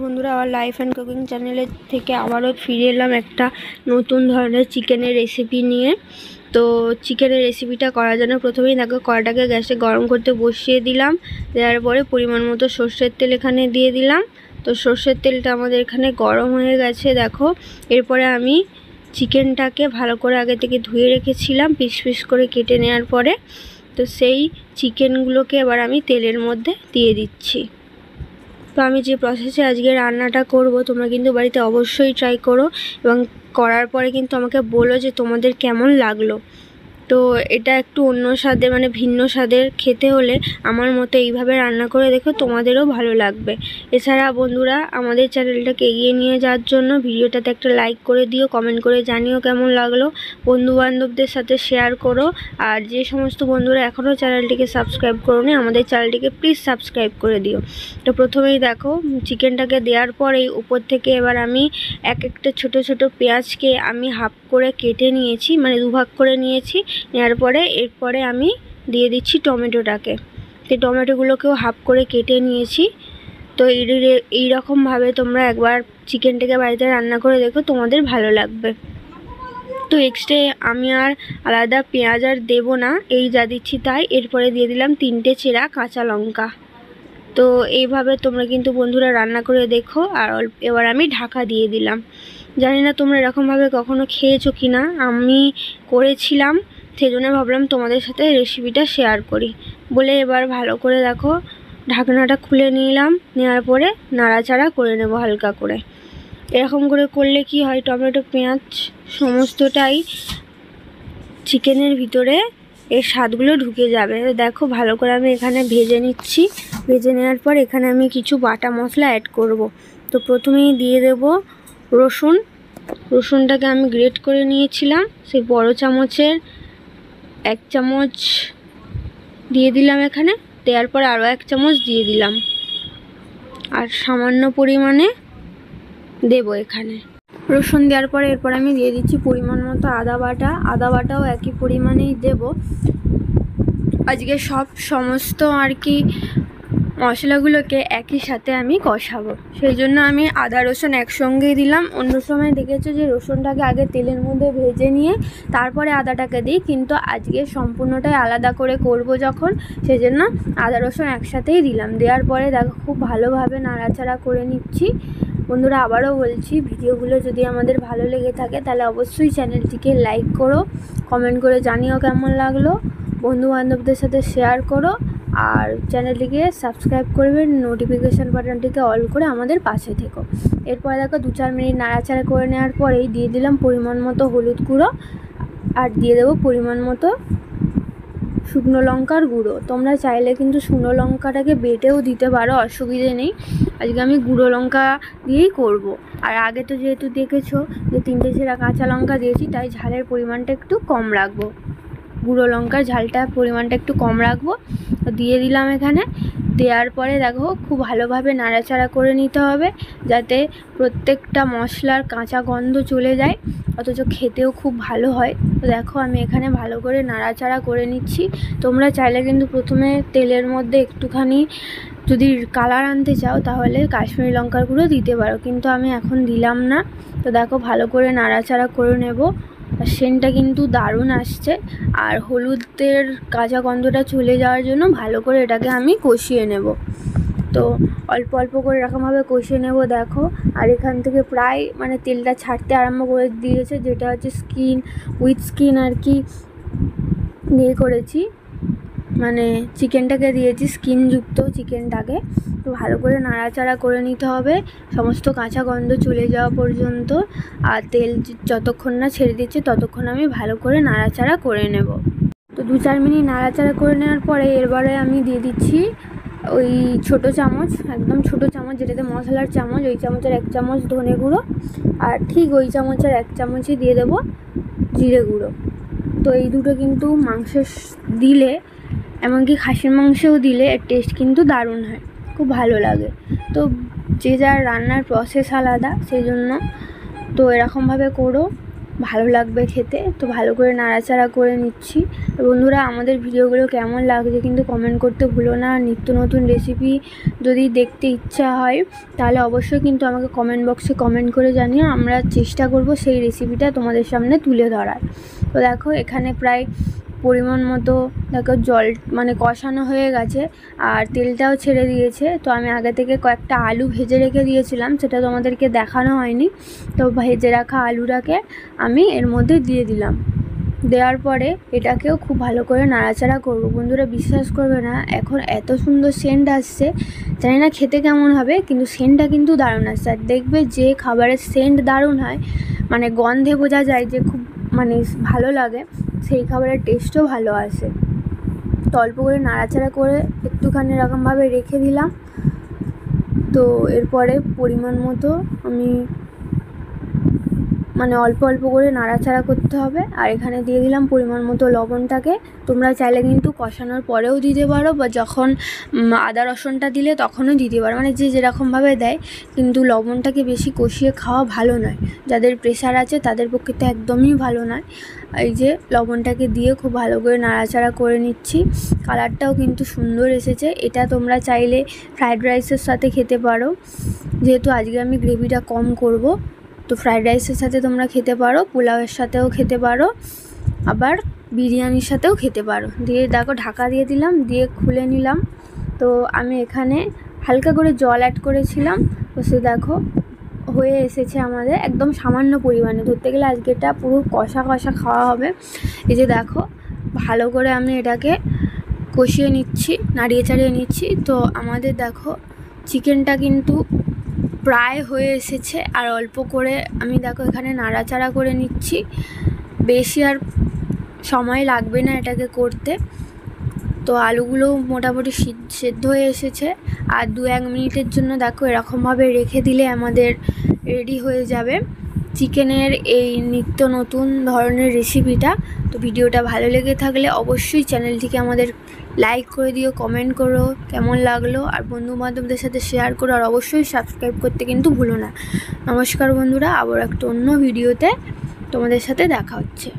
বন্ধুরা, আমার life and cooking চ্যানেলের থেকে আবারও ফিরে এলাম একটা নতুন ধরনের চিকেনের রেসিপি নিয়ে। তো চিকেনের রেসিপিটা করার জন্য প্রথমেই দেখো কড়াটাকে গ্যাসে গরম করতে বসিয়ে দিলাম। দেওয়ার পরে পরিমাণ মতো সর্ষের তেল এখানে দিয়ে দিলাম। তো সর্ষের তেলটা আমাদের এখানে গরম হয়ে গেছে দেখো। এরপরে আমি চিকেনটাকে ভালো করে আগে থেকে ধুয়ে রেখেছিলাম পিস পিস করে কেটে নেওয়ার পরে। তো সেই চিকেনগুলোকে এবার আমি তেলের মধ্যে দিয়ে দিচ্ছি। তো আমি যে প্রসেসে আজকে রান্নাটা করব তোমরা কিন্তু বাড়িতে অবশ্যই ট্রাই করো এবং করার পরে কিন্তু আমাকে বলো যে তোমাদের কেমন লাগলো। তো এটা একটু অন্য স্বাদের মানে ভিন্ন স্বাদের খেতে হলে আমার মতো এইভাবে রান্না করে দেখো, তোমাদেরও ভালো লাগবে। এছাড়া বন্ধুরা, আমাদের চ্যানেলটাকে এগিয়ে নিয়ে যাওয়ার জন্য ভিডিওটাতে একটা লাইক করে দিও, কমেন্ট করে জানিও কেমন লাগলো, বন্ধুবান্ধবদের সাথে শেয়ার করো। আর যে সমস্ত বন্ধুরা এখনও চ্যানেলটিকে সাবস্ক্রাইব করোনি, আমাদের চ্যানেলটিকে প্লিজ সাবস্ক্রাইব করে দিও। তো প্রথমেই দেখো চিকেনটাকে দেওয়ার পরেই উপর থেকে এবার আমি একটা ছোট ছোট পেঁয়াজকে আমি হাফ করে কেটে নিয়েছি, মানে দুভাগ করে নিয়েছি। নেওয়ার পরে এরপরে আমি দিয়ে দিচ্ছি টমেটোটাকে। তো টমেটোগুলোকেও হাফ করে কেটে নিয়েছি। তো এইরকমভাবে তোমরা একবার চিকেনটাকে বাড়িতে রান্না করে দেখো, তোমাদের ভালো লাগবে। তো এক্সট্রা আমি আর আলাদা পেঁয়াজ আর দেবো না, এই যা দিচ্ছি তাই। এরপরে দিয়ে দিলাম 3টে চেরা কাঁচা লঙ্কা। তো এইভাবে তোমরা কিন্তু বন্ধুরা রান্না করে দেখো। আর এবার আমি ঢাকা দিয়ে দিলাম। জানি না তোমরা এরকমভাবে কখনো খেয়েছো কি না, আমি করেছিলাম, সেজন্য ভাবলাম তোমাদের সাথে রেসিপিটা শেয়ার করি বলে। এবার ভালো করে দেখো ঢাকনাটা খুলে নিলাম। নেওয়ার পরে নাড়াচাড়া করে নেব হালকা করে। এরকম করে করলে কি হয়, টমেটো পেঁয়াজ সমস্তটাই চিকেনের ভিতরে এর স্বাদগুলো ঢুকে যাবে। দেখো ভালো করে আমি এখানে ভেজে নিচ্ছি। ভেজে নেওয়ার পর এখানে আমি কিছু বাটা মশলা অ্যাড করব। তো প্রথমেই দিয়ে দেব রসুন। রসুনটাকে আমি গ্রেট করে নিয়েছিলাম, সেই বড় চামচের 1 চামচ দিয়ে দিলাম এখানে। দেওয়ার পর আরও 1 চামচ দিয়ে দিলাম, আর সামান্য পরিমাণে দেব এখানে রসুন। দেওয়ার পরে এরপর আমি দিয়ে দিচ্ছি পরিমাণ মতো আদা বাটা। আদা বাটাও একই পরিমাণেই দেব। আজকে সমস্ত আর কি মশলাগুলোকে একই সাথে আমি কষাবো, সেই জন্য আমি আদা রসুন একসঙ্গেই দিলাম। অন্য সময় দেখেছো যে রসুনটাকে আগে তেলের মধ্যে ভেজে নিয়ে তারপরে আদাটাকে দিই, কিন্তু আজকে সম্পূর্ণটাই আলাদা করে করব যখন, সেই জন্য আদা রসুন একসাথেই দিলাম। দেওয়ার পরে দেখো খুব ভালোভাবে নাড়াচাড়া করে নিচ্ছি। বন্ধুরা, আবারও বলছি, ভিডিওগুলো যদি আমাদের ভালো লেগে থাকে তাহলে অবশ্যই চ্যানেলটিকে লাইক করো, কমেন্ট করে জানিও কেমন লাগলো, বন্ধুবান্ধবদের সাথে শেয়ার করো, আর চ্যানেলটিকে সাবস্ক্রাইব করবেন, নোটিফিকেশান বাটনটিকে অল করে আমাদের পাশে থেকো। এরপরে দেখো 2-4 মিনিট নাড়াচাড়া করে নেওয়ার পরেই দিয়ে দিলাম পরিমাণ মতো হলুদ গুঁড়ো, আর দিয়ে দেবো পরিমাণ মতো শুকনো লঙ্কার গুঁড়ো। তোমরা চাইলে কিন্তু শুকনো লঙ্কাটাকে বেটেও দিতে পারো, অসুবিধে নেই। আজকে আমি গুঁড়ো লঙ্কা দিয়েই করব। আর আগে তো যেহেতু দেখেছো যে 3টে চেরা কাঁচা লঙ্কা দিয়েছি, তাই ঝালের পরিমাণটা একটু কম রাখবো, গুঁড়ো লঙ্কার ঝালটা পরিমাণটা একটু কম রাখবো। দিয়ে দিলাম এখানে। দেওয়ার পরে দেখো খুব ভালোভাবে নাড়াচাড়া করে নিতে হবে, যাতে প্রত্যেকটা মশলার কাঁচা গন্ধ চলে যায়, অথচ খেতেও খুব ভালো হয়। তো দেখো আমি এখানে ভালো করে নাড়াচাড়া করে নিচ্ছি। তোমরা চাইলে কিন্তু প্রথমে তেলের মধ্যে একটুখানি যদি কালার আনতে চাও তাহলে কাশ্মীরি লঙ্কার গুঁড়ো দিতে পারো, কিন্তু আমি এখন দিলাম না। তো দেখো ভালো করে নাড়াচাড়া করে নেব। আর সেন্টটা কিন্তু দারুণ আসছে। আর হলুদের কাঁচা গন্ধটা চলে যাওয়ার জন্য ভালো করে এটাকে আমি কষিয়ে নেব। তো অল্প অল্প করে এরকমভাবে কষিয়ে নেব দেখো। আর এখান থেকে প্রায় মানে তেলটা ছাড়তে আরম্ভ করে দিয়েছে, যেটা হচ্ছে উইথ স্কিন আর কি দিয়ে করেছি, মানে চিকেনটাকে দিয়েছি স্কিনযুক্ত চিকেনটাকে। তো ভালো করে নাড়াচাড়া করে নিতে হবে সমস্ত কাঁচা গন্ধ চলে যাওয়া পর্যন্ত। আর তেল যতক্ষণ না ছেড়ে দিচ্ছে ততক্ষণ আমি ভালো করে নাড়াচাড়া করে নেব। তো 2-4 মিনিট নাড়াচাড়া করে নেওয়ার পরে এরবারে আমি দিয়ে দিচ্ছি ওই ছোটো চামচ, একদম ছোটো চামচ যেটাতে মশলার চামচ, ওই চামচের 1 চামচ ধনে গুঁড়ো, আর ঠিক ওই চামচের 1 চামচই দিয়ে দেবো জিরে গুঁড়ো। তো এই দুটো কিন্তু মাংস দিলে, এমনকি খাসির মাংসেও দিলে এর টেস্ট কিন্তু দারুণ হয়, খুব ভালো লাগে। তো যে যার রান্নার প্রসেস আলাদা, সেই জন্য তো এরকমভাবে করো। ভালো লাগবে খেতে। তো ভালো করে নাড়াচাড়া করে নিচ্ছি। বন্ধুরা, আমাদের ভিডিওগুলো কেমন লাগছে কিন্তু কমেন্ট করতে ভুলো না। নিত্য নতুন রেসিপি যদি দেখতে ইচ্ছা হয় তাহলে অবশ্যই কিন্তু আমাকে কমেন্ট বক্সে কমেন্ট করে জানিও। আমরা চেষ্টা করব সেই রেসিপিটা তোমাদের সামনে তুলে ধরার। তো দেখো এখানে প্রায় পরিমাণ মতো দেখো জল মানে কষানো হয়ে গেছে আর তেলটাও ছেড়ে দিয়েছে। তো আমি আগে থেকে কয়েকটা আলু ভেজে রেখে দিয়েছিলাম, সেটা তোমাদেরকে দেখানো হয়নি। তো ভেজে রাখা আলুটাকে আমি এর মধ্যে দিয়ে দিলাম। দেওয়ার পরে এটাকেও খুব ভালো করে নাড়াচাড়া করব। বন্ধুরা, বিশ্বাস করবে না, এখন এত সুন্দর সেন্ট আসছে, জানি না খেতে কেমন হবে, কিন্তু সেন্টটা কিন্তু দারুণ আসছে। আর দেখবে যে খাবারের সেন্ট দারুণ হয়, মানে গন্ধে বোঝা যায় যে খুব মানে ভালো লাগে, সেই খাবারের টেস্টও ভালো আসে। তো অল্প করে নাড়াচাড়া করে একটুখানি এরকমভাবে রেখে দিলাম। তো এরপরে পরিমাণ মতো আমি মানে অল্প অল্প করে নাড়াচাড়া করতে হবে। আর এখানে দিয়ে দিলাম পরিমাণ মতো লবণটাকে। তোমরা চাইলে কিন্তু কষানোর পরেও দিতে পারো বা যখন আদা রসুনটা দিলে তখনও দিতে পারো, মানে যে যেরকমভাবে দেয়। কিন্তু লবণটাকে বেশি কষিয়ে খাওয়া ভালো নয়, যাদের প্রেশার আছে তাদের পক্ষে তো একদমই ভালো নয়। এই যে লবণটাকে দিয়ে খুব ভালো করে নাড়াচাড়া করে নিচ্ছি। কালারটাও কিন্তু সুন্দর এসেছে। এটা তোমরা চাইলে ফ্রায়েড রাইসের সাথে খেতে পারো, যেহেতু আজকে আমি গ্রেভিটা কম করব। তো ফ্রায়েড রাইসের সাথে তোমরা খেতে পারো, পোলাওয়ের সাথেও খেতে পারো, আবার বিরিয়ানির সাথেও খেতে পারো। দিয়ে দেখো ঢাকা দিয়ে দিলাম, দিয়ে খুলে নিলাম। তো আমি এখানে হালকা করে জল অ্যাড করেছিলাম। তো সে দেখো হয়ে এসেছে আমাদের একদম সামান্য পরিমাণে। ধরতে গেলে আজকে এটা পুরো কষা কষা খাওয়া হবে। এই যে দেখো ভালো করে আমি এটাকে কষিয়ে নিচ্ছি, নাড়িয়ে চাড়িয়ে নিচ্ছি। তো আমাদের দেখো চিকেনটা কিন্তু প্রায় হয়ে এসেছে। আর অল্প করে আমি দেখো এখানে নাড়াচাড়া করে নিচ্ছি। বেশি আর সময় লাগবে না এটাকে করতে। তো আলুগুলো মোটামুটি সেদ্ধ হয়ে এসেছে। আর 2-1 মিনিটের জন্য দেখো এরকমভাবে রেখে দিলে আমাদের রেডি হয়ে যাবে চিকেনের এই নিত্য নতুন ধরনের রেসিপিটা। তো ভিডিওটা ভালো লেগে থাকলে অবশ্যই চ্যানেলটিকে আমাদের লাইক করে দিও, কমেন্ট করো কেমন লাগলো, আর বন্ধুবান্ধবদের সাথে শেয়ার করো, আর অবশ্যই সাবস্ক্রাইব করতে কিন্তু ভুলো না। নমস্কার বন্ধুরা, আবার একটা অন্য ভিডিওতে তোমাদের সাথে দেখা হচ্ছে।